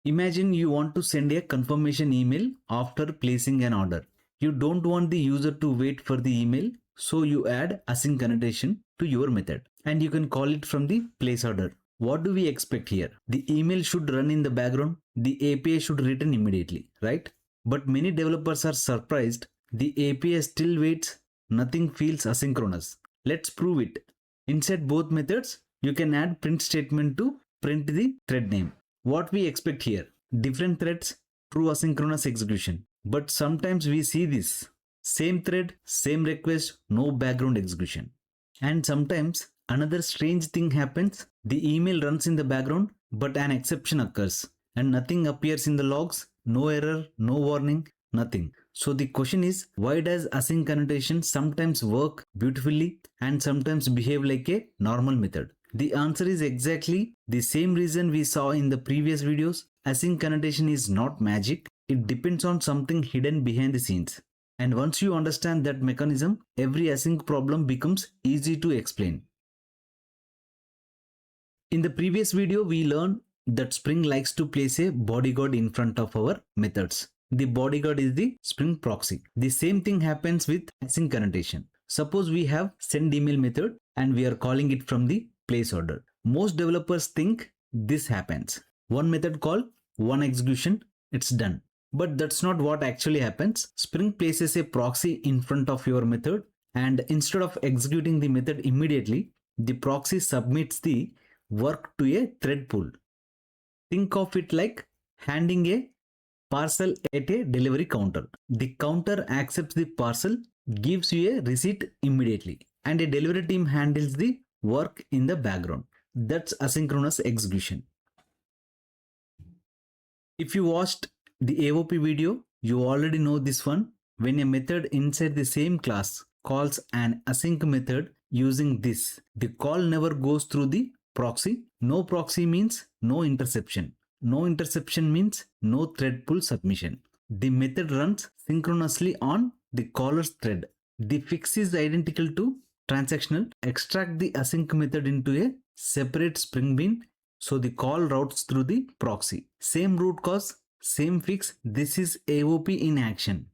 Imagine you want to send a confirmation email after placing an order. You don't want the user to wait for the email, so you add async annotation to your method and you can call it from the place order. What do we expect here? The email should run in the background, the API should return immediately, right? But many developers are surprised. The API still waits, nothing feels asynchronous. Let's prove it. Inside both methods, you can add print statement to print the thread name. What we expect here? Different threads, true asynchronous execution. But sometimes we see this. Same thread, same request, no background execution. And sometimes another strange thing happens. The email runs in the background, but an exception occurs and nothing appears in the logs, no error, no warning, nothing. So the question is, why does async annotation sometimes work beautifully and sometimes behave like a normal method? The answer is exactly the same reason we saw in the previous videos. Async annotation is not magic. It depends on something hidden behind the scenes. And once you understand that mechanism, every async problem becomes easy to explain. In the previous video, we learned that Spring likes to place a bodyguard in front of our methods. The bodyguard is the Spring proxy. The same thing happens with async annotation. Suppose we have send email method and we are calling it from the place order. Most developers think this happens. One method call, one execution, it's done. But that's not what actually happens. Spring places a proxy in front of your method and instead of executing the method immediately, the proxy submits the work to a thread pool. Think of it like handing a parcel at a delivery counter. The counter accepts the parcel, gives you a receipt immediately, and a delivery team handles the work in the background. That's asynchronous execution. If you watched the AOP video, you already know this one. When a method inside the same class calls an async method using this, the call never goes through the proxy. No proxy means no interception. No interception means no thread pool submission. The method runs synchronously on the caller's thread. The fix is identical to transactional. Extract the async method into a separate Spring Bean so the call routes through the proxy. Same root cause, same fix. This is AOP in action.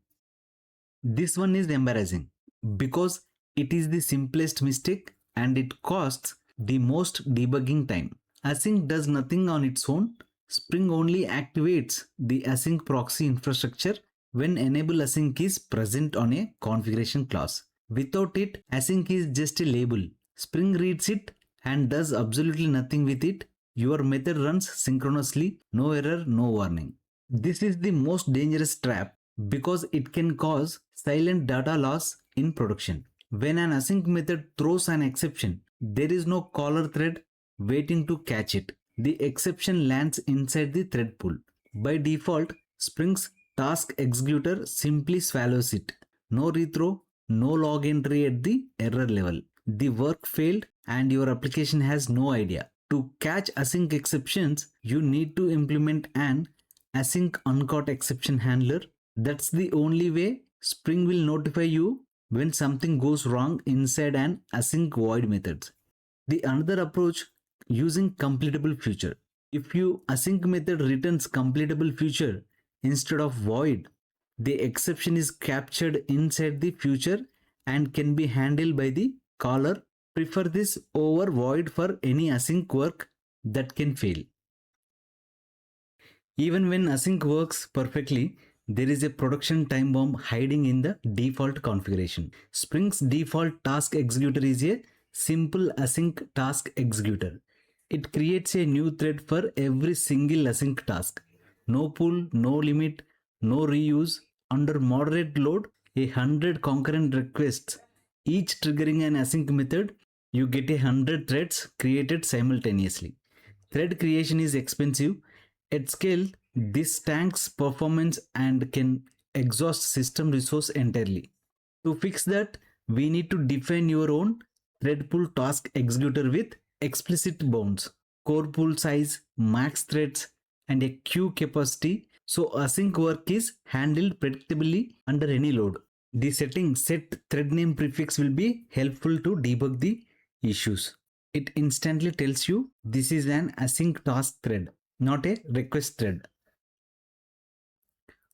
This one is embarrassing because it is the simplest mistake and it costs the most debugging time. Async does nothing on its own. Spring only activates the async proxy infrastructure when enable async is present on a configuration class. Without it, async is just a label. Spring reads it and does absolutely nothing with it. Your method runs synchronously, no error, no warning. This is the most dangerous trap because it can cause silent data loss in production. When an async method throws an exception, there is no caller thread waiting to catch it. The exception lands inside the thread pool. By default, Spring's task executor simply swallows it. No rethrow, no log entry at the error level. The work failed and your application has no idea. To catch async exceptions, you need to implement an async uncaught exception handler. That's the only way Spring will notify you when something goes wrong inside an async void method. The another approach using completable future. If your async method returns completable future instead of void, the exception is captured inside the future and can be handled by the caller. Prefer this over void for any async work that can fail. Even when async works perfectly, there is a production time bomb hiding in the default configuration. Spring's default task executor is a simple async task executor. It creates a new thread for every single async task. No pull, no limit, no reuse. Under moderate load, 100 concurrent requests, each triggering an async method, you get 100 threads created simultaneously. Thread creation is expensive. At scale, this tanks performance and can exhaust system resource entirely. To fix that, we need to define your own thread pool task executor with explicit bounds, core pool size, max threads, and a queue capacity so async work is handled predictably under any load. The setting set thread name prefix will be helpful to debug the issues. It instantly tells you this is an async task thread, not a request thread.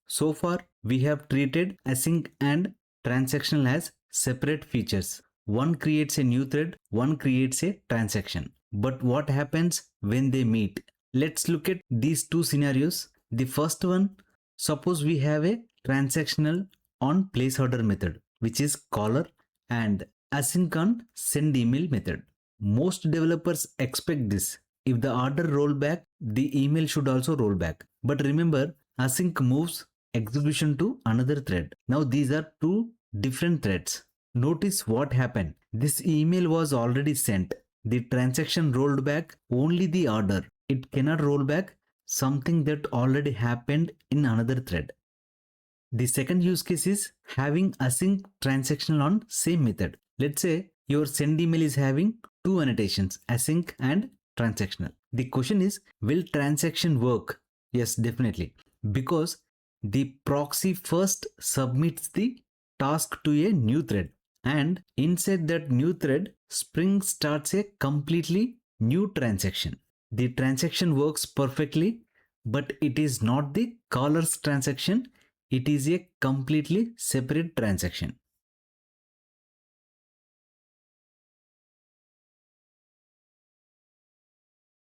So far, we have treated async and transactional as separate features. One creates a new thread, one creates a transaction. But what happens when they meet? Let's look at these two scenarios. The first one, suppose we have a transactional on placeholder method, which is caller, and async on send email method. Most developers expect this. If the order roll back, the email should also roll back. But remember, async moves execution to another thread. Now these are two different threads. Notice what happened. This email was already sent. The transaction rolled back only the order. It cannot roll back something that already happened in another thread. The second use case is having async transactional on same method. Let's say your send email is having two annotations, async and transactional. The question is, will transaction work? Yes, definitely. Because the proxy first submits the task to a new thread, and inside that new thread, Spring starts a completely new transaction. The transaction works perfectly, but it is not the caller's transaction. It is a completely separate transaction.